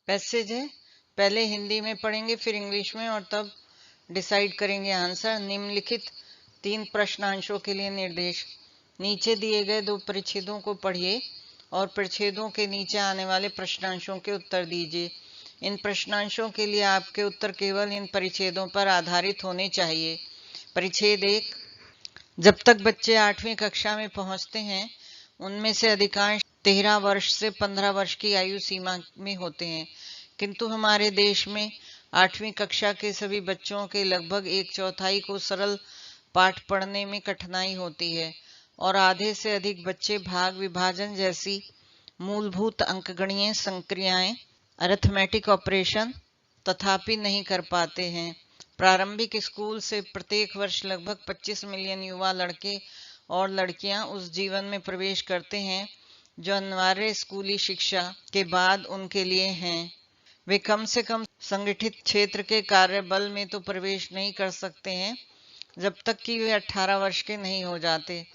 Passage है, पहले हिंदी में पढ़ेंगे फिर इंग्लिश में और तब डिसाइड करेंगे आंसर। निम्नलिखित 3 प्रश्नांशों के लिए निर्देश। नीचे दिए गए 2 परिच्छेदों को पढ़िए और परिच्छेदों के नीचे आने वाले प्रश्नांशों के उत्तर दीजिए। इन प्रश्नांशों के लिए आपके उत्तर केवल इन परिच्छेदों पर आधारित होने चाहिए। परिच्छेद 1, जब तक बच्चे 8वीं कक्षा में पहुंचते हैं उनमें से अधिकांश 13 वर्ष से 15 वर्ष की आयु सीमा में होते हैं, किंतु हमारे देश में 8वीं कक्षा के सभी बच्चों के लगभग 1/4 को सरल पाठ पढ़ने में कठिनाई होती है और आधे से अधिक बच्चे भाग विभाजन जैसी मूलभूत अंकगणितीय संक्रियाएं अरिथमेटिक ऑपरेशन तथापि नहीं कर पाते हैं। प्रारंभिक स्कूल से प्रत्येक वर्ष लगभग 25 मिलियन युवा लड़के और लड़कियां उस जीवन में प्रवेश करते हैं जो अनिवार्य स्कूली शिक्षा के बाद उनके लिए हैं। वे कम से कम संगठित क्षेत्र के कार्यबल में तो प्रवेश नहीं कर सकते हैं जब तक कि वे 18 वर्ष के नहीं हो जाते।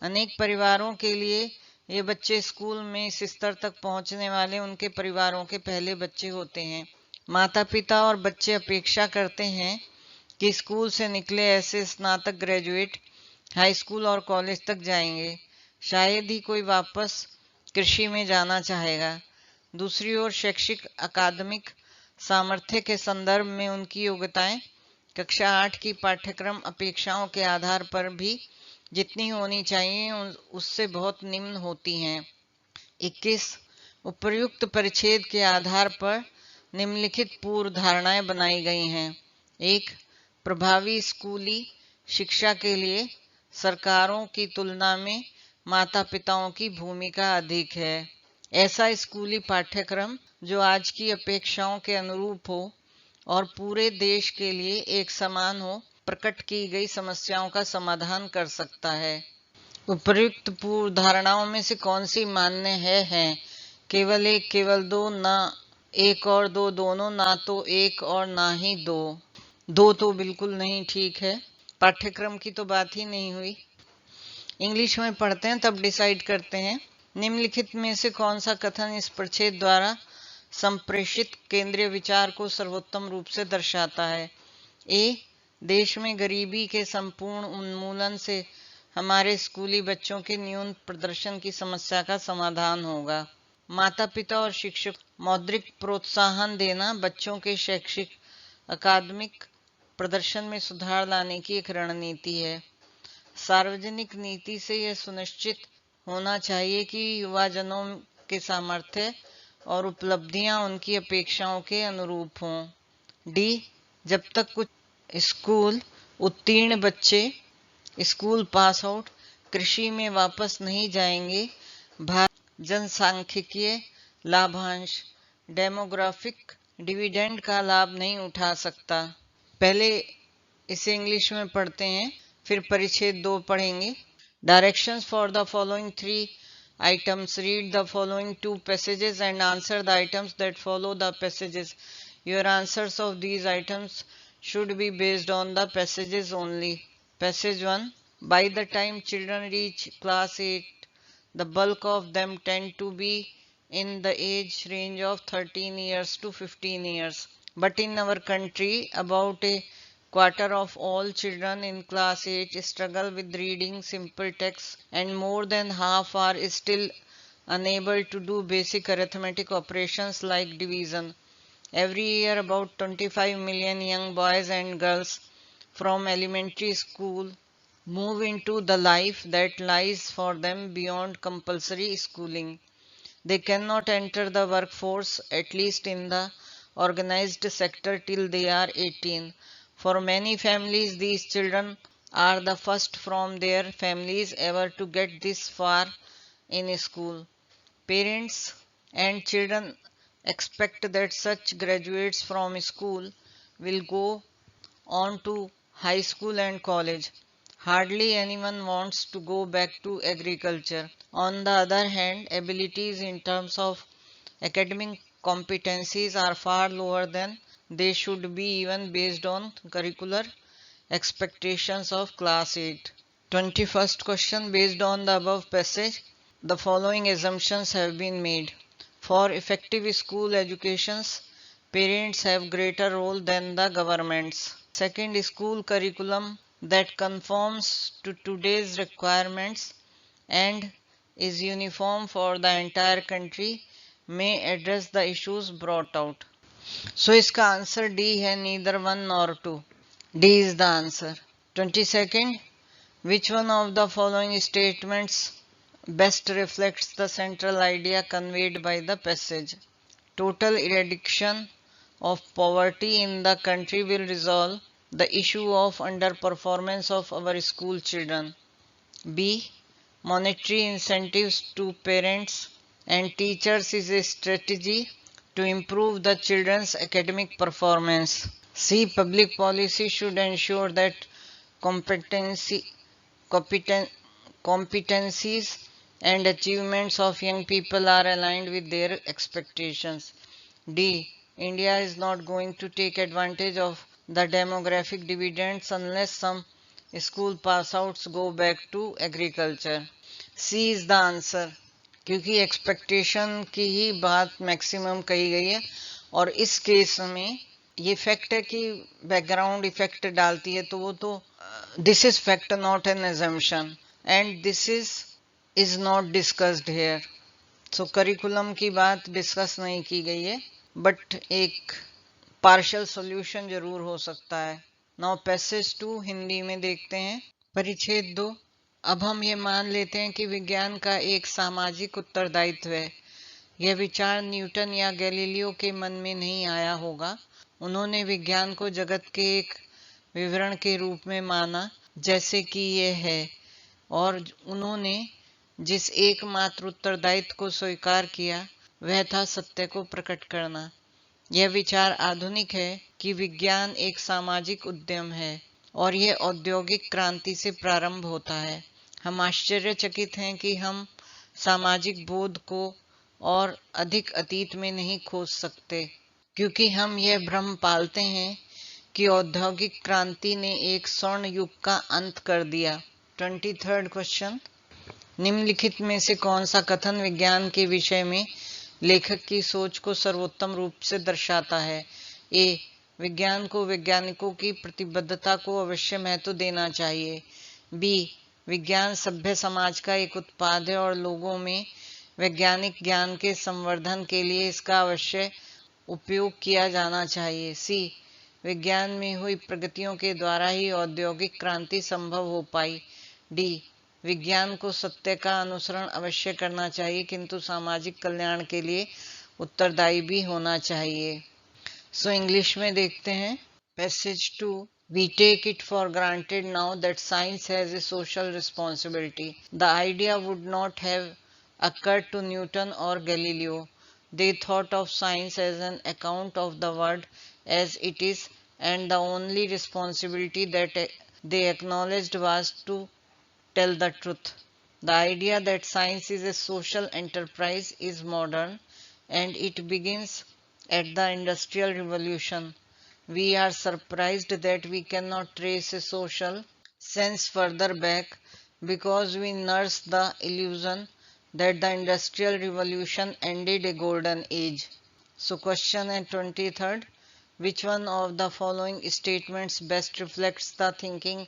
अनेक परिवारों के लिए ये बच्चे स्कूल में इस स्तर तक पहुंचने वाले उनके परिवारों के पहले बच्चे होते हैं। माता पिता और बच्चे अपेक्षा करते हैं कि स्कूल से निकले ऐसे स्नातक ग्रेजुएट हाई स्कूल और कॉलेज तक जाएंगे। शायद ही कोई वापस कृषि में जाना चाहेगा। दूसरी ओर शैक्षिक अकादमिक सामर्थ्य के संदर्भ में उनकी योग्यताएं कक्षा 8 की पाठ्यक्रम अपेक्षाओं के आधार पर भी जितनी होनी चाहिए उससे बहुत निम्न होती हैं। 21 उपर्युक्त परिच्छेद के आधार पर निम्नलिखित पूर्व धारणाएं बनाई गई हैं। 1. प्रभावी स्कूली शिक्षा के लिए सरकारों की तुलना में माता पिताओं की भूमिका अधिक है। ऐसा स्कूली पाठ्यक्रम जो आज की अपेक्षाओं के अनुरूप हो और पूरे देश के लिए एक समान हो, प्रकट की गई समस्याओं का समाधान कर सकता है। उपर्युक्त पूर्व धारणाओं में से कौन सी मान्य है? केवल 1, केवल 2, ना 1 और 2 दोनों, ना तो 1 और ना ही 2। 2 तो बिल्कुल नहीं ठीक है। पाठ्यक्रम की तो बात ही नहीं हुई। इंग्लिश में पढ़ते हैं तब डिसाइड करते हैं। निम्नलिखित में से कौन सा कथन इस परिच्छेद द्वारा संप्रेषित केंद्रीय विचार को सर्वोत्तम रूप से दर्शाता है? ए. देश में गरीबी के संपूर्ण उन्मूलन से हमारे स्कूली बच्चों के न्यून प्रदर्शन की समस्या का समाधान होगा। माता पिता और शिक्षक मौद्रिक प्रोत्साहन देना बच्चों के शैक्षिक अकादमिक प्रदर्शन में सुधार लाने की एक रणनीति है। सार्वजनिक नीति से यह सुनिश्चित होना चाहिए कि युवाजनों के सामर्थ्य और उपलब्धियां उनकी अपेक्षाओं के अनुरूप हों। डी. जब तक कुछ स्कूल उत्तीर्ण बच्चे स्कूल पास आउट कृषि में वापस नहीं जाएंगे, भारत जनसांख्यिकीय लाभांश डेमोग्राफिक डिविडेंड का लाभ नहीं उठा सकता। पहले इसे इंग्लिश में पढ़ते हैं फिर परिच्छेद 2 पढ़ेंगे। Directions for the following 3 items. Read the following 2 passages and answer the items that follow the passages. Your answers of these items should be based on the passages only. Passage 1. By the time children reach class 8, the bulk of them tend to be in the age range of 13 years to 15 years. But in our country, about a quarter of all children in class 8 struggle with reading simple texts, and more than half are still unable to do basic arithmetic operations like division. Every year, about 25 million young boys and girls from elementary school move into the life that lies for them beyond compulsory schooling. They cannot enter the workforce, at least in the organized sector, till they are 18. For many families, these children are the first from their families ever to get this far in school. Parents and children expect that such graduates from school will go on to high school and college. Hardly anyone wants to go back to agriculture. On the other hand, abilities in terms of academic competencies are far lower than they should be, even based on curricular expectations of class 8. 21st question. Based on the above passage, the following assumptions have been made. For effective school educations, parents have greater role than the governments. Second, school curriculum that conforms to today's requirements and is uniform for the entire country may address the issues brought out. So इसका answer D है, neither one nor two. D is the answer. 22nd, which one of the following statements best reflects the central idea conveyed by the passage? Total eradication of poverty in the country will resolve the issue of underperformance of our school children. B. Monetary incentives to parents and teachers is a strategy to improve the children's academic performance. C. Public policy should ensure that competencies and achievements of young people are aligned with their expectations. D. India is not going to take advantage of the demographic dividends unless some school pass outs go back to agriculture. C is the answer, क्योंकि expectation की ही बात maximum कही गई है और इस case में ये फैक्ट है कि बैकग्राउंड इफेक्ट डालती है, तो वो तो this is fact not an assumption and this is not discussed here. So curriculum की बात डिस्कस नहीं की गई है, बट एक पार्शियल सॉल्यूशन जरूर हो सकता है. नाउ पैसेज 2 हिंदी में देखते हैं. परिच्छेद 2. अब हम ये मान लेते हैं कि विज्ञान का एक सामाजिक उत्तरदायित्व है. यह विचार न्यूटन या गैलीलियो के मन में नहीं आया होगा. उन्होंने विज्ञान को जगत के एक विवरण के रूप में माना जैसे कि यह है, और उन्होंने जिस एकमात्र उत्तरदायित्व को स्वीकार किया वह था सत्य को प्रकट करना. यह विचार आधुनिक है कि विज्ञान एक सामाजिक उद्यम है और यह औद्योगिक क्रांति से प्रारंभ होता है. हम आश्चर्यचकित हैं कि हम सामाजिक बोध को और अधिक अतीत में नहीं खोज सकते, क्योंकि हम यह भ्रम पालते हैं कि औद्योगिक क्रांति ने एक स्वर्ण युग का अंत कर दिया. 23rd question. निम्नलिखित में से कौन सा कथन विज्ञान के विषय में लेखक की सोच को सर्वोत्तम रूप से दर्शाता है? ए. विज्ञान को वैज्ञानिकों की प्रतिबद्धता को अवश्य महत्व देना चाहिए. बी. विज्ञान सभ्य समाज का एक उत्पाद है और लोगों में वैज्ञानिक ज्ञान के संवर्धन के लिए इसका अवश्य उपयोग किया जाना चाहिए. सी. विज्ञान में हुई प्रगतियों के द्वारा ही औद्योगिक क्रांति संभव हो पाई. डी. विज्ञान को सत्य का अनुसरण अवश्य करना चाहिए, किंतु सामाजिक कल्याण के लिए उत्तरदायी भी होना चाहिए. सो इंग्लिश में देखते हैं. Passage 2. We take it for granted now that science has a social responsibility. The idea would not have occurred to Newton or Galileo. They thought of science as an account of the world as it is, and the only responsibility that they acknowledged was to tell the truth. The idea that science is a social enterprise is modern, and it begins at the Industrial Revolution. We are surprised that we cannot trace a social sense further back because we nurse the illusion that the Industrial Revolution ended a golden age. So question at 23rd. Which one of the following statements best reflects the thinking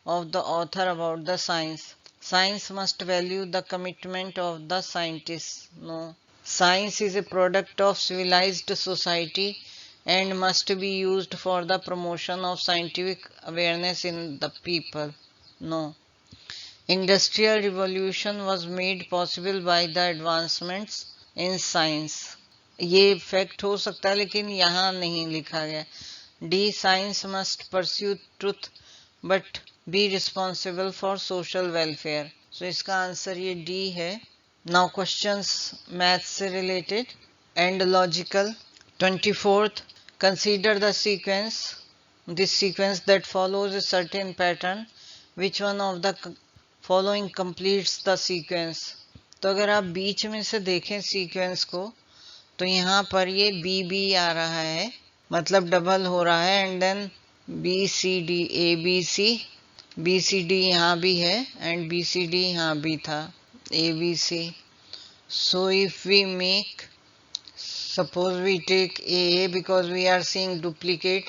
of the author about the science? Science must value the commitment of the scientists. No. Science is a product of civilized society and must be used for the promotion of scientific awareness in the people. No. Industrial revolution was made possible by the advancements in science. ये fact हो सकता है लेकिन यहाँ नहीं लिखा गया. D. Science must pursue truth but be responsible for social welfare. So इसका आंसर ये डी है. नाउ क्वेश्चंस मैथ से related and logical. 24th. Consider the sequence, this sequence that follows a certain pattern. Which one of the following completes the sequence? तो अगर आप बीच में से देखें सीक्वेंस को तो यहाँ पर ये बी बी आ रहा है, मतलब डबल हो रहा है, and then B C D, A B C, B C D यहाँ भी है एंड बी सी डी यहाँ भी था, A B C. So if we make Suppose we take A because we are seeing duplicate.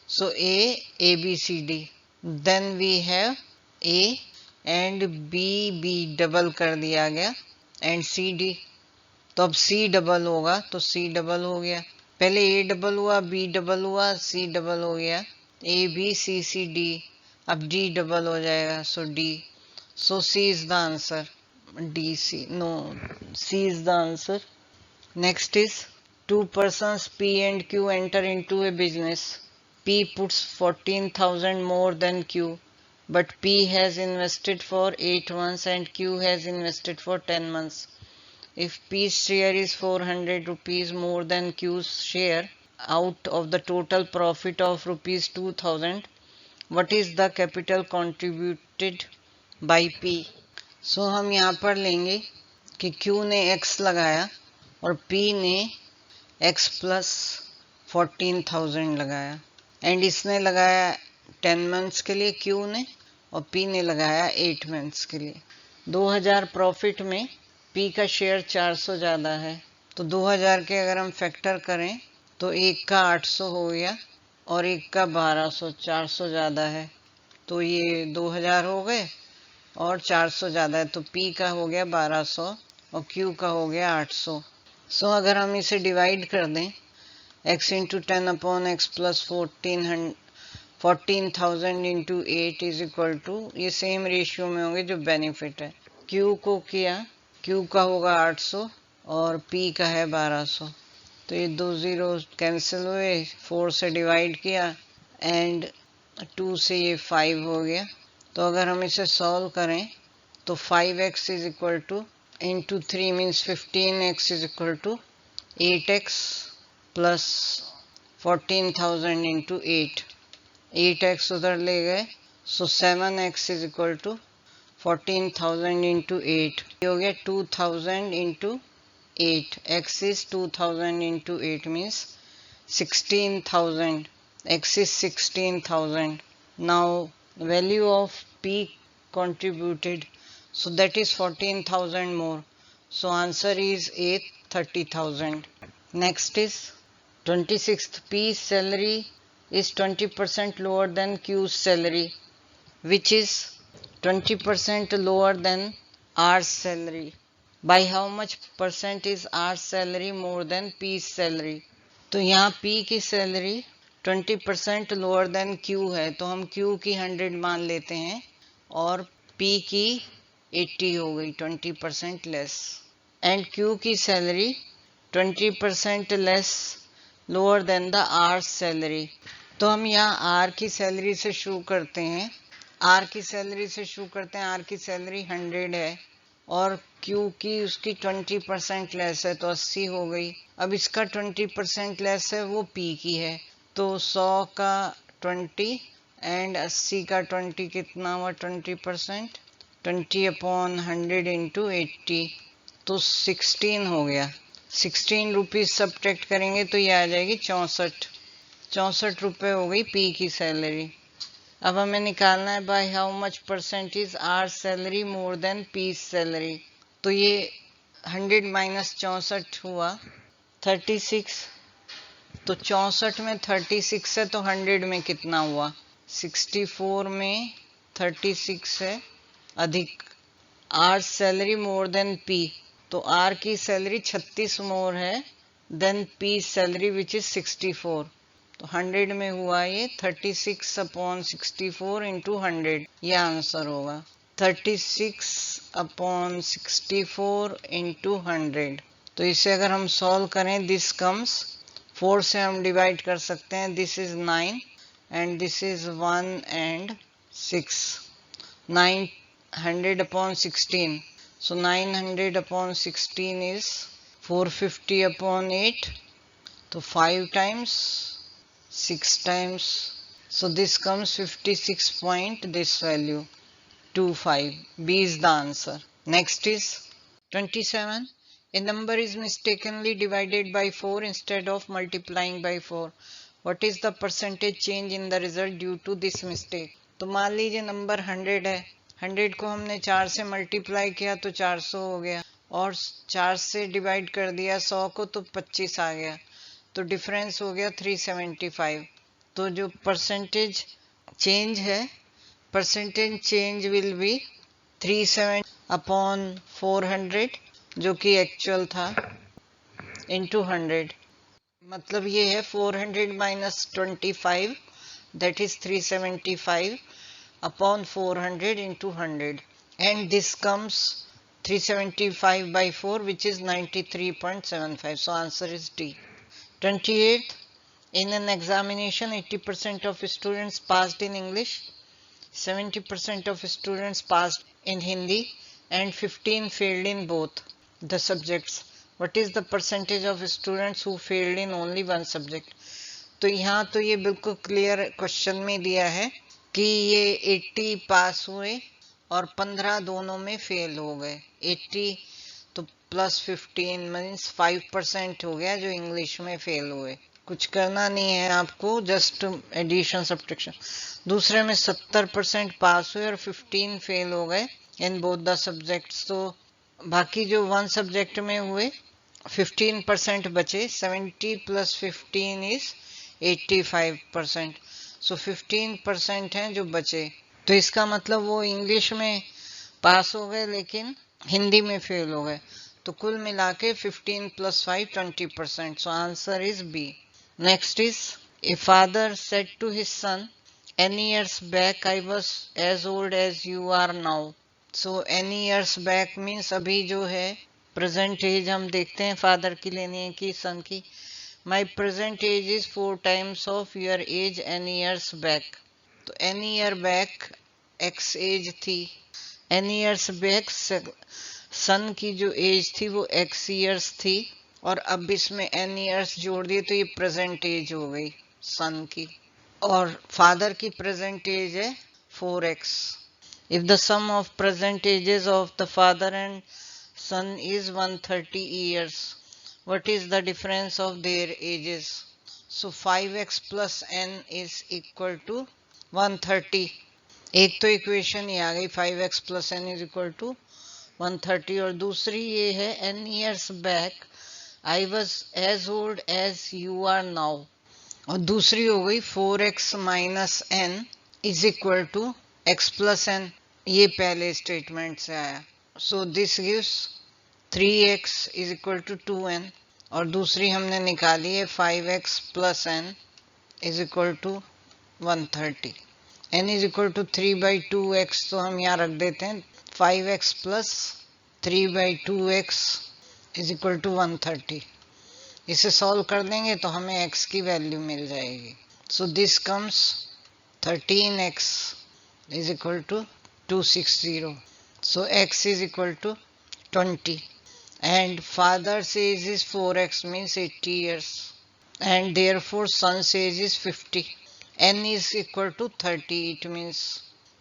So A, B, C, D. Then we have A and B double कर दिया गया and C, D. तो अब C double होगा तो C double हो गया. पहले A डबल हुआ, B डबल हुआ, C डबल हो गया. A, B, C, C, D. अब D डबल हो जाएगा. So D. So C is the answer. D, C. No, C is the answer. Next is two persons P and Q enter into a business. P puts 14,000 more than Q, but P has invested for 8 months and Q has invested for 10 months. If P's share is 400 rupees more than Q's share, out of the total profit of rupees 2,000, what is the capital contributed by P? So हम यहाँ पर लेंगे कि Q ने X लगाया और P ने X plus 14,000 लगाया एंड इसने लगाया 10 मंथ्स के लिए Q ने और P ने लगाया 8 मंथ्स के लिए. 2000 प्रॉफिट में P का शेयर 400 ज़्यादा है तो 2000 के अगर हम फैक्टर करें तो एक का 800 हो गया और एक का 1200. 400 ज़्यादा है तो ये 2000 हो गए और 400 ज़्यादा है तो P का हो गया 1200 और Q का हो गया 800. सो अगर हम इसे डिवाइड कर दें x into 10 upon x plus 14,000 into 8 is equal to, ये सेम रेशियो में होंगे जो बेनिफिट है. Q को किया, Q का होगा 800 और P का है 1200 तो ये 2 जीरो कैंसिल हुए. 4 से डिवाइड किया एंड 2 से ये 5 हो गया. तो अगर हम इसे सॉल्व करें तो 5x is equal to into 3 means 15x is equal to 8x plus 14,000 into 8. 8x उधर ले गए so 7x is equal to 14,000 into 8. ये हो गया 2,000 into 8. X is 2,000 into 8 means 16,000. X is 16,000. Now value of P contributed, so that is 14,000 more. So answer is A, 30,000. Next is 26th. P's salary is 20% lower than Q's salary, which is 20% lower than R's salary. By how much percent is R's salary more than P's salary? तो यहाँ P की salary 20% lower than Q है तो हम Q की 100 मान लेते हैं और P की 80 हो गई, 20% लेस. एंड Q की salary 20% less lower than the R salary. तो हम यहाँ R की सैलरी से शुरू करते हैं. R की सैलरी से शुरू करते हैं. R की सैलरी 100 है और Q की उसकी 20% लेस है तो 80 हो गई. अब इसका 20% लेस है वो P की है तो 100 का 20 एंड 80 का 20 कितना हुआ 20%. 20 अपॉन 100 इंटू 80 तो 16 हो गया. 16 रुपीज सब्ट्रैक्ट करेंगे तो ये आ जाएगी 64 रुपये हो गई P की सैलरी. अब हमें निकालना है by how much percent is R salary more than P salary. तो ये 100 माइनस 64 हुआ 36. तो 64 में 36 है तो 100 में कितना हुआ 64 में 36 है अधिक R salary more than P तो आर की सैलरी 36 मोर है than P salary which is 64. तो 100 में हुआ ये 36 अपॉन 64 इंटू 100. ये आंसर होगा 36 अपॉन 64 इंटू 100. तो इसे अगर हम सॉल्व करें दिस कम्स 4 से हम डिवाइड कर सकते हैं. This is 9 and this is 1 and 6. 900 upon 16. So 900 upon 16 is 450 upon 8. So 5 times, 6 times. So this comes 56 point this value 25. B is the answer. Next is 27. A number is mistakenly divided by 4 instead of multiplying by 4. What is the percentage change in the result due to this mistake? तो मान लीजिए number 100 है. 100 को हमने 4 से multiply किया तो 400 हो गया और 4 से डिवाइड कर दिया 100 को तो 25 आ गया, तो डिफरेंस हो गया 375। तो जो परसेंटेज चेंज है, percentage change will be 370 upon 400 जो कि एक्चुअल था इंटू 100। मतलब ये है 400 minus 25 that is 375 upon 400 into 100, and this comes 375 by 4 which is 93.75. So answer is D. 28th, in an examination 80% of students passed in English, 70% of students passed in Hindi and 15 failed in both the subjects. What is the percentage of students who failed in only one subject? तो यहाँ तो ये बिल्कुल clear question में दिया है कि ये 80 पास हुए और 15 दोनों में फेल हो गए। 80 तो प्लस 15 मीन्स 5% हो गया जो इंग्लिश में फेल हुए। कुछ करना नहीं है आपको, जस्ट एडिशन सब्ट्रैक्शन। दूसरे में 70% पास हुए और 15 फेल हो गए इन बोथ द सब्जेक्ट्स। तो बाकी जो वन सब्जेक्ट में हुए 15% बचे। 70 प्लस 15 इज 85%। सो 15% हैं जो बचे। तो इसका मतलब वो इंग्लिश में पास हो गए लेकिन हिंदी में फेल हो गए। तो कुल मिला के 15 प्लस 5 20%। So answer is B. Next is a father said to his son any years back I was as old as you are now. So any years back means अभी जो है प्रेजेंट एज हम देखते हैं फादर की लेनी है कि सन की। My present age is 4 times of your age any years back. तो any year back x age थी, any years back सन की जो एज थी वो x years थी, और अब इसमें n years जोड़ दिए तो ये प्रेजेंट एज हो गई सन की, और फादर की प्रेजेंट एज है 4x. If the sum of present ages of the father and son is 130 years, what is the difference of their ages? So 5x plus n is equal to 130. एक तो equation ही आ गई 5x plus n is equal to 130, और दूसरी ये है n years back I was as old as you are now, और दूसरी हो गई 4x minus n is equal to x plus n. ये पहले स्टेटमेंट से आया. So this gives 3x is equal to 2n, और दूसरी हमने निकाली है 5x plus n is equal to 130. n is equal to 3 by 2x, तो हम यहाँ रख देते हैं 5x plus 3 by 2x is equal to 130. इसे सॉल्व कर देंगे तो हमें x की वैल्यू मिल जाएगी. So this comes 13x is equal to 260. So x is equal to 20. And father's age is 4x means 80 years, and therefore son's age is 50. N is equal to 30, it means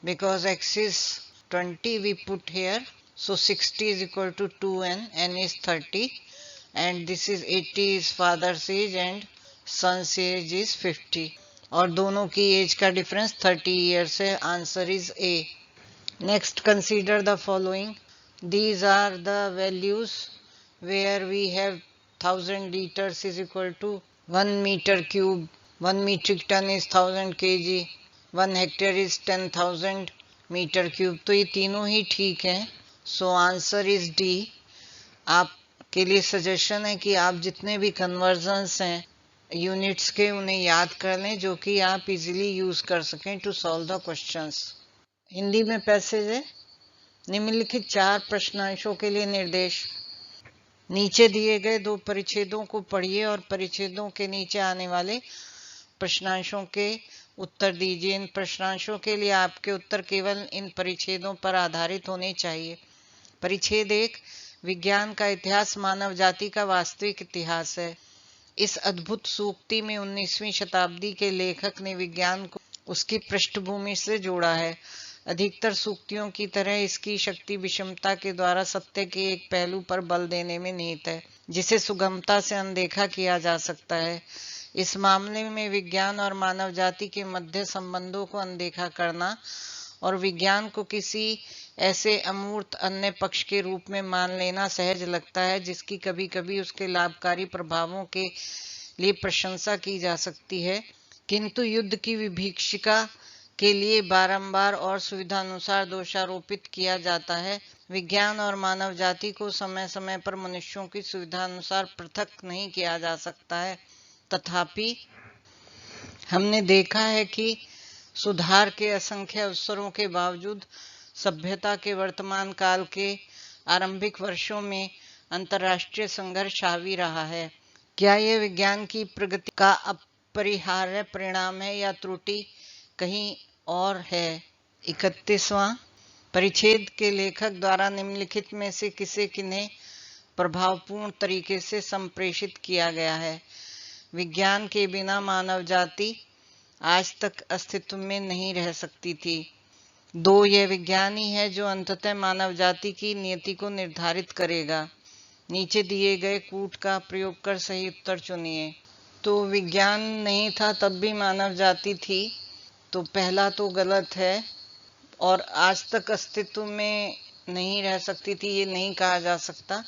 because x is 20 we put here, so 60 is equal to 2n, n is 30, and this is 80 is father's age and son's age is 50, और दोनों की as का difference 30 years है. Answer is A. Next, consider the following. These are the values where we have 1000 liters is equal to 1 meter cube, 1 metric ton is 1000 kg, 1 hectare is 10,000 meter cube. तो ये तीनों ही ठीक हैं. So answer is D. आपके लिए suggestion है कि आप जितने भी कन्वर्जन्स हैं यूनिट्स के उन्हें याद कर लें, जो कि आप इजीली यूज कर सकें to solve the questions. Hindi में पैसेज है. निम्नलिखित 4 प्रश्नांशों के लिए निर्देश. नीचे दिए गए 2 परिच्छेदों को पढ़िए और परिच्छेदों के नीचे आने वाले प्रश्नांशों के उत्तर दीजिए. इन प्रश्नांशों के लिए आपके उत्तर केवल इन परिच्छेदों पर आधारित होने चाहिए. परिच्छेद 1, विज्ञान का इतिहास मानव जाति का वास्तविक इतिहास है. इस अद्भुत सूक्ति में 19वीं शताब्दी के लेखक ने विज्ञान को उसकी पृष्ठभूमि से जोड़ा है. अधिकतर सूक्तियों की तरह इसकी शक्ति विषमता के द्वारा सत्य के एक पहलू पर बल देने में निहित है, जिसे सुगमता से अनदेखा किया जा सकता है. इस मामले में विज्ञान और मानव जाति के मध्य संबंधों को अनदेखा करना और विज्ञान को किसी ऐसे अमूर्त अन्य पक्ष के रूप में मान लेना सहज लगता है जिसकी कभी कभी उसके लाभकारी प्रभावों के लिए प्रशंसा की जा सकती है, किंतु युद्ध की विभीषिका के लिए बारंबार और सुविधानुसार दोषारोपित किया जाता है। विज्ञान और मानव जाति को समय समय पर मनुष्यों की सुविधानुसार पृथक नहीं किया जा सकता है, तथापि हमने देखा है कि सुधार के असंख्य अवसरों के बावजूद सभ्यता के वर्तमान काल के आरंभिक वर्षों में अंतर्राष्ट्रीय संघर्ष हावी रहा है। क्या यह विज्ञान की प्रगति का अपरिहार्य परिणाम है या त्रुटि कहीं और है? 31वां परिच्छेद के लेखक द्वारा निम्नलिखित में से किसे किन्हें प्रभावपूर्ण तरीके से संप्रेषित किया गया है? विज्ञान के बिना मानव जाति आज तक अस्तित्व में नहीं रह सकती थी। 2. यह विज्ञान ही है जो अंततः मानव जाति की नियति को निर्धारित करेगा। नीचे दिए गए कूट का प्रयोग कर सही उत्तर चुनिए। तो विज्ञान नहीं था तब भी मानव जाति थी, तो पहला तो गलत है, और आज तक अस्तित्व में नहीं रह सकती थी ये नहीं कहा जा सकता,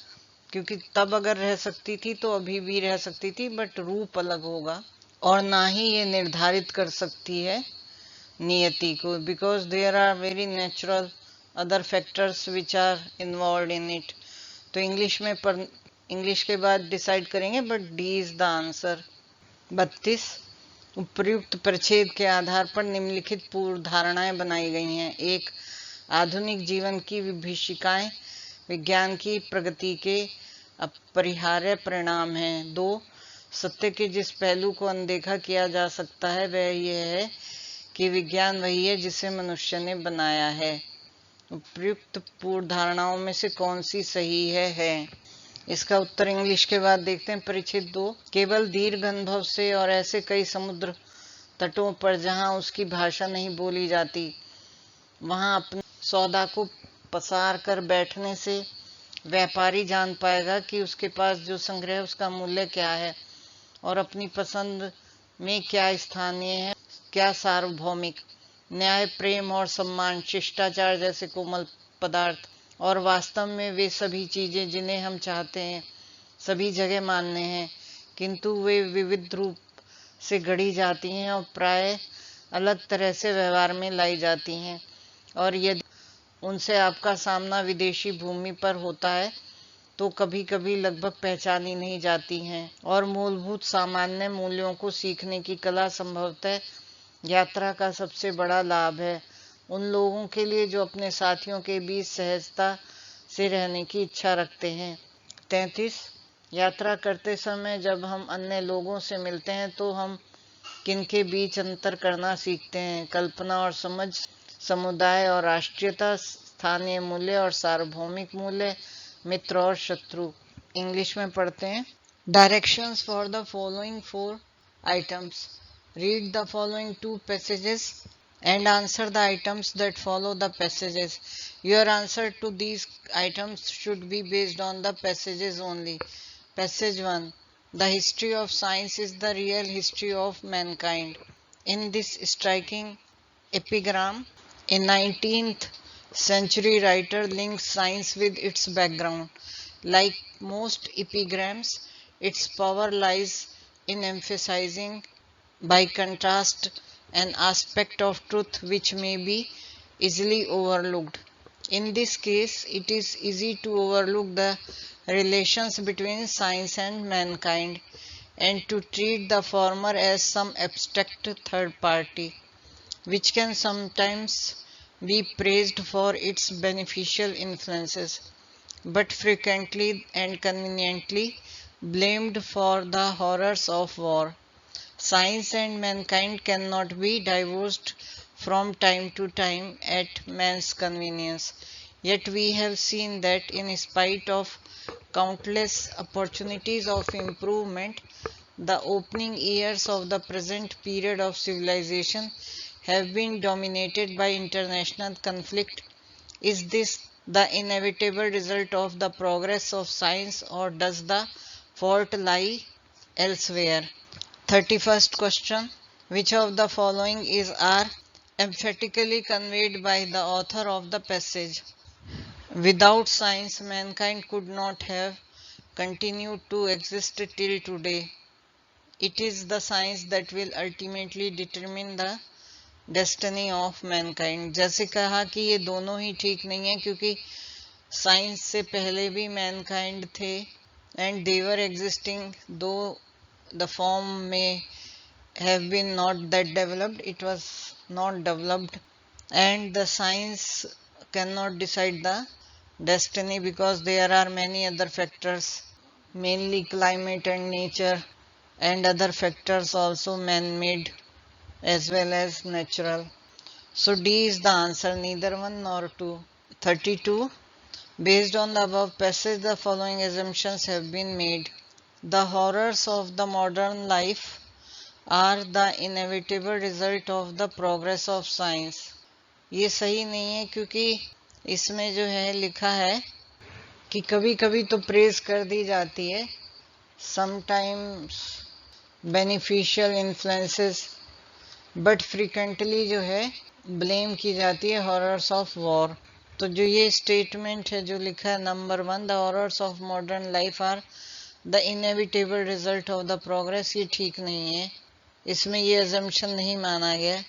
क्योंकि तब अगर रह सकती थी तो अभी भी रह सकती थी, बट रूप अलग होगा। और ना ही ये निर्धारित कर सकती है नियति को, because there are very natural other factors which are involve in it. तो इंग्लिश के बाद डिसाइड करेंगे, but D is the answer. 32 उपर्युक्त परिच्छेद के आधार पर निम्नलिखित पूर्व धारणाएं बनाई गई हैं। 1. आधुनिक जीवन की विभीषिकाएं विज्ञान की प्रगति के अपरिहार्य परिणाम हैं। 2. सत्य के जिस पहलू को अनदेखा किया जा सकता है वह यह है कि विज्ञान वही है जिसे मनुष्य ने बनाया है। उपयुक्त पूर्व धारणाओं में से कौन सी सही है? इसका उत्तर इंग्लिश के बाद देखते हैं। परिच्छेद 2 केवल दीर्घ अनुभव से और ऐसे कई समुद्र तटों पर जहां उसकी भाषा नहीं बोली जाती वहां अपने सौदा को पसार कर बैठने से व्यापारी जान पाएगा कि उसके पास जो संग्रह है उसका मूल्य क्या है और अपनी पसंद में क्या स्थानीय है, क्या सार्वभौमिक। न्याय, प्रेम और सम्मान, शिष्टाचार जैसे कोमल पदार्थ और वास्तव में वे सभी चीजें जिन्हें हम चाहते हैं सभी जगह मान्य हैं, किंतु वे विविध रूप से गढ़ी जाती हैं और प्राय अलग तरह से व्यवहार में लाई जाती हैं, और यदि उनसे आपका सामना विदेशी भूमि पर होता है तो कभी कभी लगभग पहचानी नहीं जाती हैं। और मूलभूत सामान्य मूल्यों को सीखने की कला संभवतः यात्रा का सबसे बड़ा लाभ है उन लोगों के लिए जो अपने साथियों के बीच सहजता से रहने की इच्छा रखते हैं। 33 यात्रा करते समय जब हम अन्य लोगों से मिलते हैं तो हम किनके बीच अंतर करना सीखते हैं? कल्पना और समझ, समुदाय और राष्ट्रीयता, स्थानीय मूल्य और सार्वभौमिक मूल्य, मित्र और शत्रु। इंग्लिश में पढ़ते हैं। Directions for the following 4 items. Read the following 2 passages and answer the items that follow the passages. Your answer to these items should be based on the passages only. Passage 1. The history of science is the real history of mankind. In this striking epigram, a 19th century writer links science with its background. Like most epigrams, its power lies in emphasizing, by contrast, an aspect of truth which may be easily overlooked. In this case, it is easy to overlook the relations between science and mankind and to treat the former as some abstract third party, which can sometimes be praised for its beneficial influences, but frequently and conveniently blamed for the horrors of war. Science and mankind cannot be divorced from time to time at man's convenience. Yet we have seen that in spite of countless opportunities of improvement, the opening years of the present period of civilization have been dominated by international conflict. Is this the inevitable result of the progress of science, or does the fault lie elsewhere? 31st question. Which of the following is our emphatically conveyed by the author of the passage. Without science, mankind could not have continued to exist till today. It is the science that will ultimately determine the destiny of mankind. जैसे कहा कि ये दोनों ही ठीक नहीं है, क्योंकि science से पहले भी मैनकाइंड थे and they were existing, though the form may have been not that developed, it was not developed, and the science cannot decide the destiny because there are many other factors, mainly climate and nature, and other factors also man-made as well as natural. So D is the answer, neither one nor two. 32. Based on the above passage, the following assumptions have been made. The horrors of the modern life are the inevitable result of the progress of science. ये सही नहीं है, क्योंकि इसमें जो है लिखा है कि कभी कभी तो प्रेज कर दी जाती है, sometimes beneficial influences, but frequently जो है ब्लेम की जाती है हॉरर्स ऑफ वॉर. तो जो ये स्टेटमेंट है जो लिखा है number 1, the horrors of modern life are the inevitable result of the progress, ये ठीक नहीं है. इसमें ये अजम्पशन नहीं माना गया.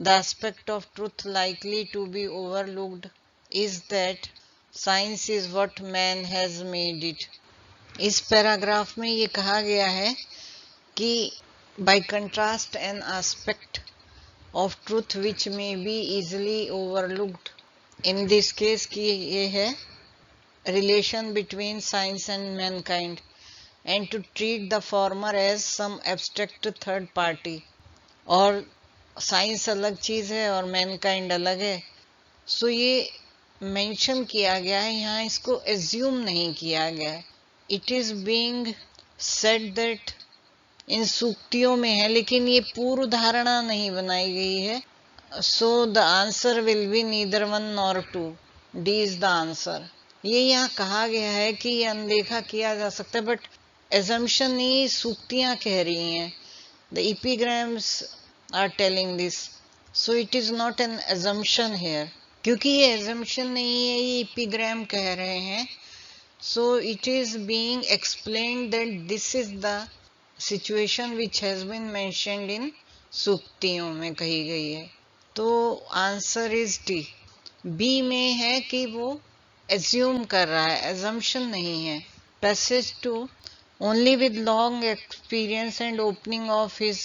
The aspect of truth likely to be overlooked is that science is what man has made it. इस पैराग्राफ में ये कहा गया है कि by contrast an aspect of truth which may be easily overlooked, in this case की ये है relation between science and mankind, and to treat the former as some abstract third party. और साइंस अलग चीज है और मैनकाइंड अलग है. सो ये मेंशन किया गया है यहाँ, इसको एज्यूम नहीं किया गया है. It is being said that इन सूक्तियों में है, लेकिन ये पूर्व धारणा नहीं बनाई गई है. So the answer will be neither one nor two. D is the answer. ये यहाँ कहा गया है कि ये अनदेखा किया जा सकता है, बट assumption नहीं, सूक्तियां कह रही हैं. The epigrams are telling this, so it is not an assumption here. क्योंकि ये assumption नहीं है, ये epigram कह रहे हैं. So it is being explained that this is the situation which has been mentioned in सूक्तियों में कही गई है. तो आंसर इज डी. बी में है कि वो assume कर रहा है, assumption नहीं है. Passage 2. Only with long experience and opening of his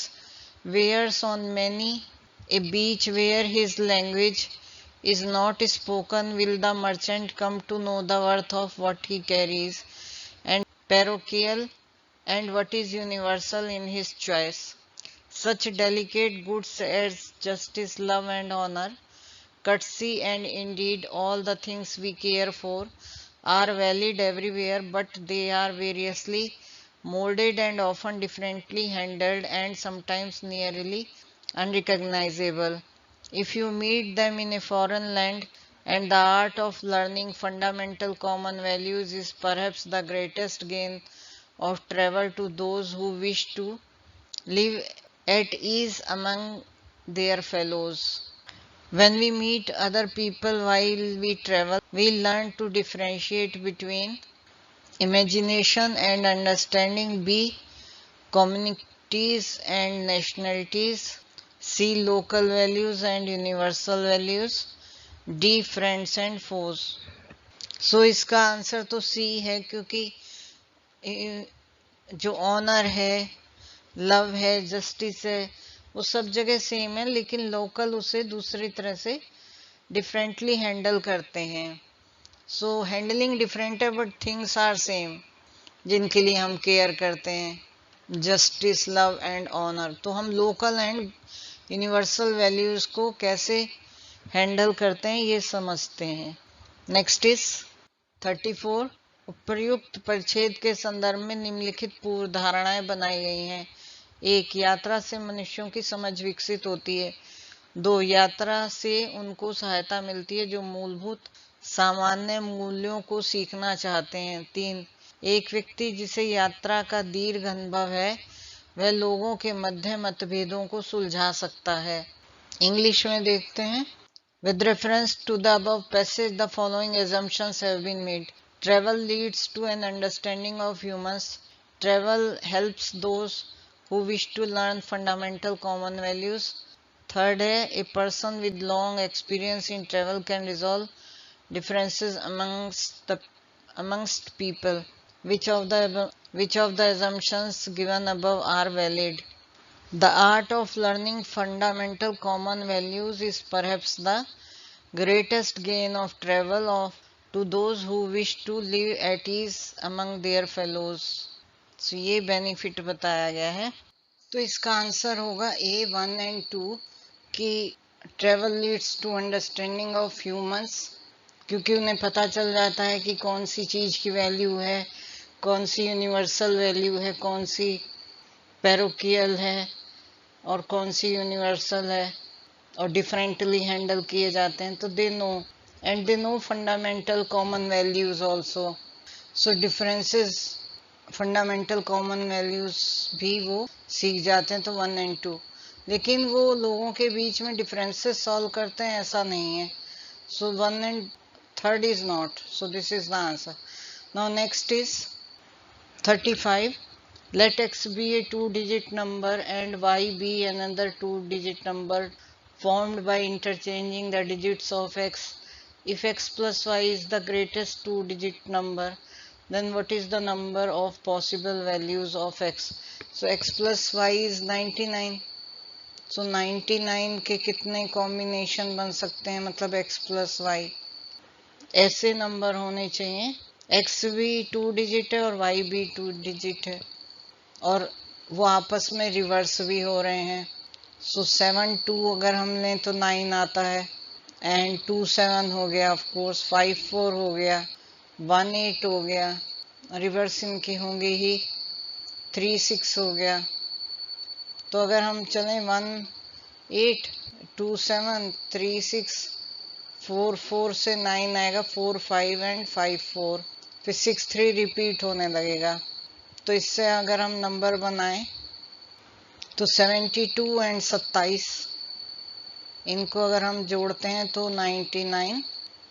wares on many a beach where his language is not spoken will the merchant come to know the worth of what he carries, and parochial and what is universal in his choice. Such delicate goods as justice, love and honor, courtesy and indeed all the things we care for are valid everywhere, but they are variously molded and often differently handled and sometimes nearly unrecognizable. If you meet them in a foreign land, and the art of learning fundamental common values is perhaps the greatest gain of travel to those who wish to live at ease among their fellows. When we meet other people while we travel, we learn to differentiate between imagination and understanding. B. Communities and nationalities. C. Local values and universal values. D. Friends and foes. So इसका answer तो C है, क्योंकि जो honour है, love है, justice है, वो सब जगह सेम है, लेकिन लोकल उसे दूसरी तरह से डिफरेंटली हैंडल करते हैं. सो हैंडलिंग डिफरेंट है, बट थिंग्स आर सेम जिनके लिए हम केयर करते हैं. Justice, love and honour. तो हम लोकल एंड यूनिवर्सल वैल्यूज को कैसे हैंडल करते हैं ये समझते हैं. Next is 34. उपर्युक्त परिच्छेद के संदर्भ में निम्नलिखित पूर्व धारणाएं बनाई गई हैं. 1. यात्रा से मनुष्यों की समझ विकसित होती है. 2. यात्रा से उनको सहायता मिलती है जो मूलभूत सामान्य मूल्यों को सीखना चाहते हैं. 3. एक व्यक्ति जिसे यात्रा का दीर्घ अनुभव है वह लोगों के मध्य मतभेदों को सुलझा सकता है. इंग्लिश में देखते हैं। With reference to the above passage, the following assumptions have been made. Travel leads to an understanding of humans. Travel helps those who wish to learn fundamental common values. Third है, a person with long experience in travel can resolve differences amongst people. Which of the assumptions given above are valid? The art of learning fundamental common values is perhaps the greatest gain of travel to those who wish to live at ease among their fellows. So ये benefit बताया गया है। तो इसका answer होगा A1 and 2 कि travel leads to understanding of humans, क्योंकि उन्हें पता चल जाता है कि कौन सी चीज़ की वैल्यू है, कौन सी यूनिवर्सल वैल्यू है, कौन सी पैरोकियल है और कौन सी यूनिवर्सल है और डिफरेंटली हैंडल किए जाते हैं। तो they know and they know fundamental common values also. So differences, fundamental common values भी वो सीख जाते हैं। तो 1 and 2, लेकिन वो लोगों के बीच में डिफरेंसेस सॉल्व करते हैं ऐसा नहीं है। सो 1 and 3 is not, so this is the answer. Now next is 35. Let x be a 2-digit number and y be another 2-digit number formed by interchanging the digits of x. If x plus y is the greatest 2-digit number, then what is the number of possible values of x? So x plus y is 99. So 99 के कितने combination बन सकते हैं, मतलब x plus y ऐसे number होने चाहिए। x भी 2 डिजिट है और y भी 2 डिजिट है और वो आपस में रिवर्स भी हो रहे हैं। सो 7 2 अगर हम लें तो 9 आता है एंड 2 7 हो गया, ऑफ कोर्स 5 4 हो गया, 1 8 हो गया, रिवर्स इनके होंगे ही, 3 6 हो गया। तो अगर हम चलें 1 8 2 7 3 6 4 4 से 9 आएगा, 4 5 एंड 5 4, फिर 6 3 रिपीट होने लगेगा। तो इससे अगर हम नंबर बनाएं तो 72 एंड 27 इनको अगर हम जोड़ते हैं तो 99,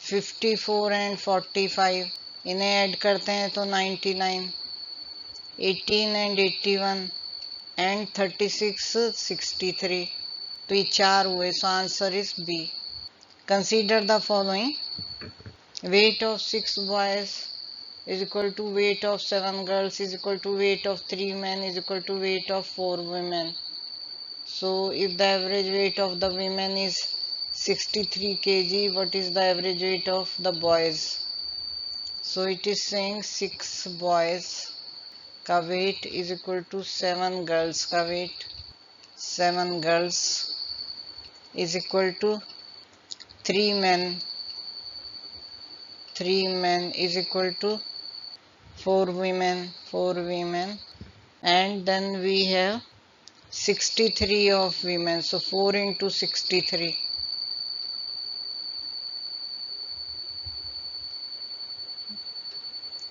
54 एंड 45 इन्हें ऐड करते हैं तो 99, 18 एंड 81 एंड 36 63। तो ये 4 हुए। So answer is B. Consider the following. Weight of 6 boys is equal to weight of 7 girls is equal to weight of 3 men is equal to weight of 4 women. So if the average weight of the women is 63 kg, what is the average weight of the boys? So it is saying 6 boys का weight is equal to 7 girls का weight, 7 girls is equal to 3 men is equal to 4 women, and then we have 63 of women. So 4 into 63,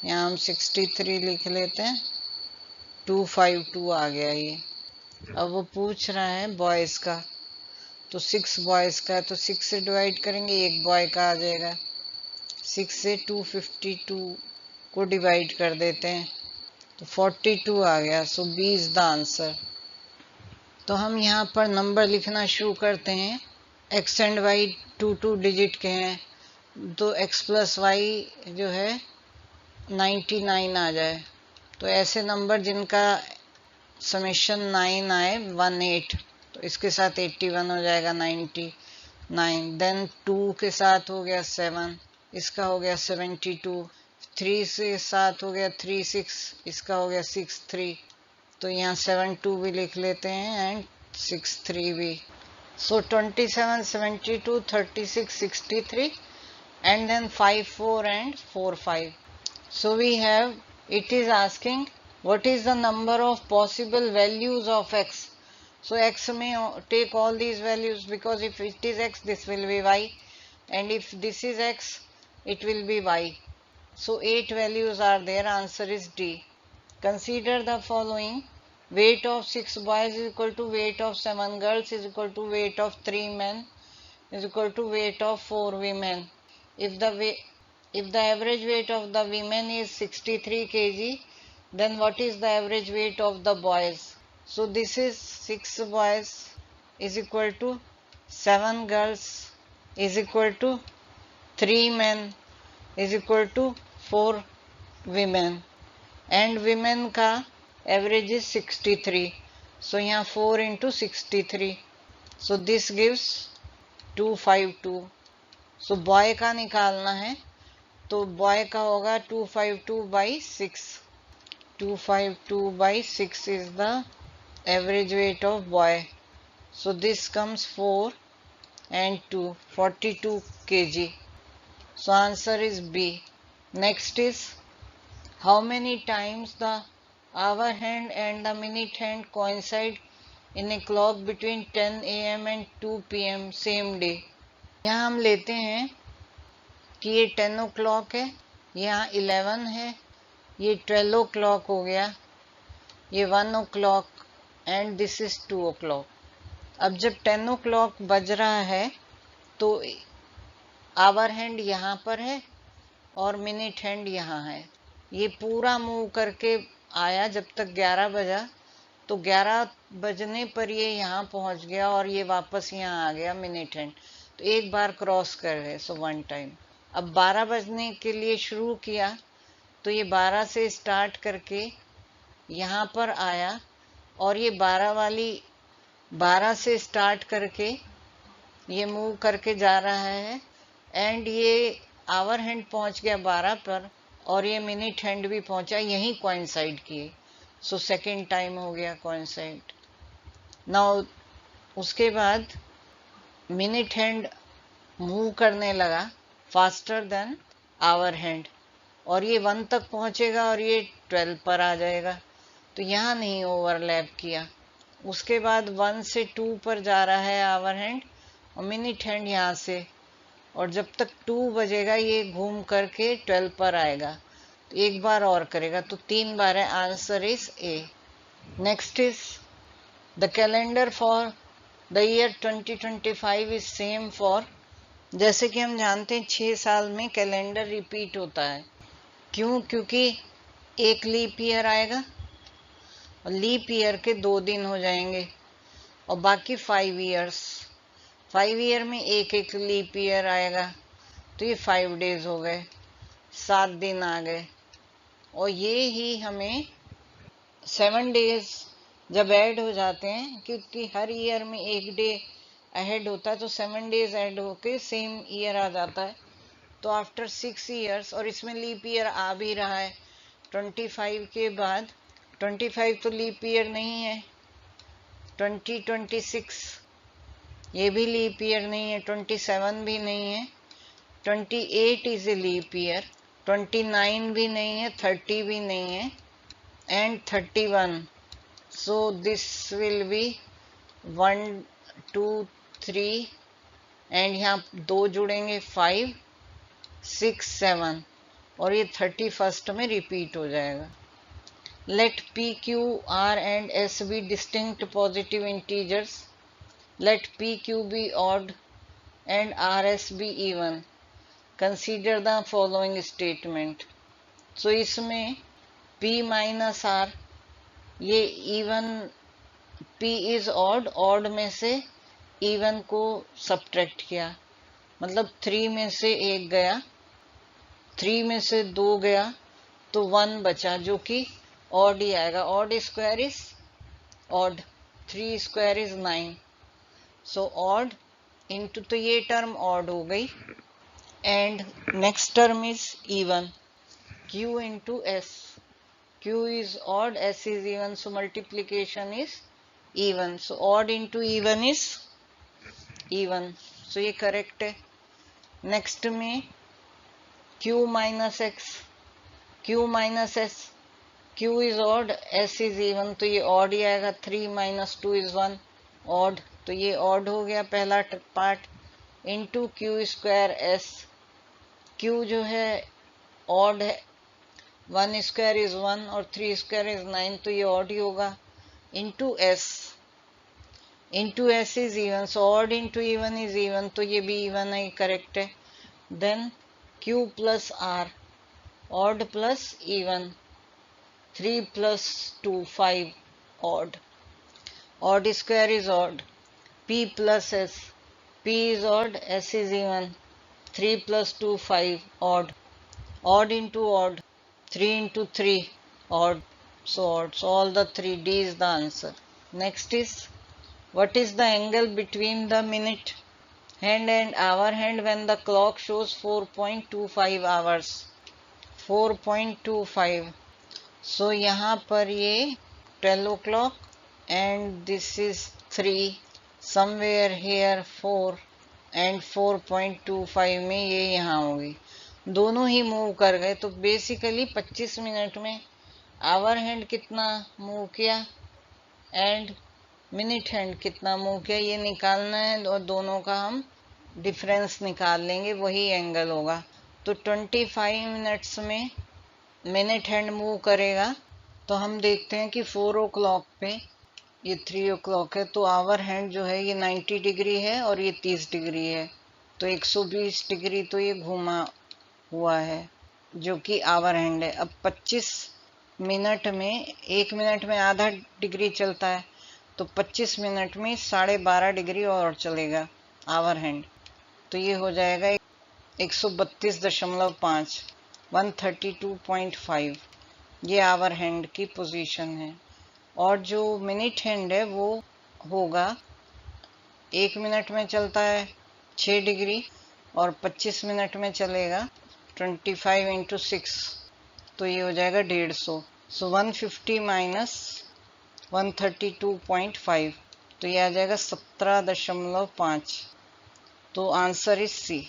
यहाँ हम 63 लिख लेते हैं, 252 आ गया ये। अब वो पूछ रहा है बॉयज का, तो 6 बॉयज का है तो 6 से डिवाइड करेंगे, एक बॉय का आ जाएगा। 6 से 252 को डिवाइड कर देते हैं तो 42 आ गया। सो बी इज द आंसर। तो हम यहाँ पर नंबर लिखना शुरू करते हैं। x एंड y 2 डिजिट के हैं, तो x प्लस वाई जो है 99 आ जाए। तो ऐसे नंबर जिनका समेशन 9 आए 1 8, तो इसके साथ 81 हो जाएगा, 99। देन 2 के साथ हो गया 7, इसका हो गया 72। 3 से 7 हो गया 3 6, इसका हो गया 6 3। तो यहाँ 7 2 भी लिख लेते हैं एंड 6 3 भी। सो 27 72 36 63 and then 5 4 and 4 5. So we have, it is asking what is the number of possible values of x. So x may take all these values, because if it is x this will be y, and if this is x it will be y. So 8 values are there. Answer is D. Consider the following. weight of 6 boys is equal to weight of 7 girls is equal to weight of 3 men is equal to weight of 4 women. If the average weight of the women is 63 kg, then what is the average weight of the boys? So this is 6 boys is equal to 7 girls is equal to 3 men is equal to 4 women, and women का average is 63. So यहाँ 4 into 63. So this gives 252. So boy का निकालना है, तो boy का होगा 252 by 6. 252 by 6 is the average weight of boy. So this comes 4 and 2, 42 kg. So answer is B. Next is, how many times the hour hand and the minute hand coincide in a clock between 10 AM and 2 PM same day? यहाँ हम लेते हैं कि ये 10 o'clock है, यहाँ 11 है, ये 12 o'clock हो गया, ये 1 o'clock and this is 2 o'clock. अब जब 10 o'clock बज रहा है तो आवर हैंड यहाँ पर है और मिनट हैंड यहाँ है. ये पूरा मूव करके आया जब तक 11 बजा, तो 11 बजने पर ये यहाँ पहुँच गया और ये वापस यहाँ आ गया मिनट हैंड. तो एक बार क्रॉस कर गए, सो 1 टाइम. अब 12 बजने के लिए शुरू किया तो ये 12 से स्टार्ट करके यहाँ पर आया और ये 12 से स्टार्ट करके ये मूव करके जा रहा है एंड ये आवर हैंड पहुंच गया 12 पर और ये मिनट हैंड भी पहुंचा, यही कोइंसाइड किए. सो सेकेंड टाइम हो गया कोइंसाइड. नाउ उसके बाद मिनट हैंड मूव करने लगा फास्टर देन आवर हैंड और ये 1 तक पहुंचेगा और ये 12 पर आ जाएगा. तो यहाँ नहीं ओवरलैप किया. उसके बाद 1 से 2 पर जा रहा है आवर हैंड और मिनट हैंड यहाँ से, और जब तक 2 बजेगा ये घूम करके 12 पर आएगा. तो एक बार और करेगा, तो 3 बार है. Answer is a. Next is the calendar for the year 2025 is same for. जैसे कि हम जानते हैं 6 साल में कैलेंडर रिपीट होता है. क्यों? क्योंकि एक लीप ईयर आएगा और लीप ईयर के 2 दिन हो जाएंगे और बाकी 5 ईयर्स. 5 ईयर में एक एक लीप ईयर आएगा, तो ये 5 डेज हो गए, 7 दिन आ गए. और ये ही हमें 7 डेज जब ऐड हो जाते हैं, क्योंकि हर ईयर में एक डे अहेड होता है, तो 7 डेज ऐड होके सेम ईयर आ जाता है. तो आफ्टर 6 ईयर्स, और इसमें लीप ईयर आ भी रहा है 25 के बाद. 25 तो लीप ईयर नहीं है. 2026 ये भी लीप ईयर नहीं है. 27 भी नहीं है. 28 इज ए लीप ईयर. 29 भी नहीं है. 30 भी नहीं है and 31. So this will be 1 2 3 and यहाँ 2 जुड़ेंगे 5 6 7 और ये 31st में रिपीट हो जाएगा. Let P, Q, R and S be distinct positive integers. Let P, Q be odd and R, S be even. Consider the following statement. So इसमें P minus R, ये even P is odd, odd में से even को subtract किया, मतलब 3 में से 1 गया, 3 में से 2 गया, तो 1 बचा जो कि ऑड ही आएगा. Odd square is odd. 3 square is 9. So odd into, तो ये टर्म ऑड हो गई. And next term is even. Q into S. Q is odd, S is even, so multiplication is even. So odd into even is even. So ये correct है. Next में Q minus X. Q minus S. Q is odd, S is even, तो ये odd ही आएगा. 3 minus 2 is 1, odd. तो ये odd हो गया पहला part. Into Q square S. Q जो है odd है, 1 स्क्वायर इज 1 और 3 स्क्वायर इज 9, तो ये odd ही होगा. Into S, into S is even, so odd into even is even, तो ये भी इवन है, करेक्ट है। Then Q plus R, odd plus even, 3 plus 2 5, odd, odd square is odd, p plus s, p is odd, s is even, 3 plus 2 5, odd, odd into odd, 3 into 3, odd, so all the 3, D is the answer. Next is, what is the angle between the minute hand and hour hand when the clock shows 4.25 hours? 4.25, सो यहाँ पर ये 12 o'clock and this is 3, somewhere here 4 and 4.25 में ये यहाँ होगी, दोनों ही move कर गए। तो बेसिकली 25 मिनट में आवर हैंड कितना मूव किया एंड मिनट हैंड कितना मूव किया, ये निकालना है और दोनों का हम डिफरेंस निकाल लेंगे, वही एंगल होगा। तो 25 मिनट्स में मिनट हैंड मूव करेगा, तो हम देखते हैं कि 4 o'clock पे ये 3 o'clock है, तो आवर हैंड जो है ये 90 डिग्री है और ये 30 डिग्री है, तो 120 डिग्री तो ये घूमा हुआ है, जो कि आवर हैंड है। अब 25 मिनट में, 1 मिनट में आधा डिग्री चलता है, तो 25 मिनट में 12.5 डिग्री और चलेगा आवर हैंड, तो ये हो जाएगा 132.5, 132.5, ये आवर हैंड की पोजीशन है। और जो मिनट हैंड है वो होगा, 1 मिनट में चलता है 6 डिग्री और 25 मिनट में चलेगा 25 इंटू 6, तो ये हो जाएगा 150, सो 150 माइनस 132.5, तो ये आ जाएगा 17.5, तो आंसर इज सी।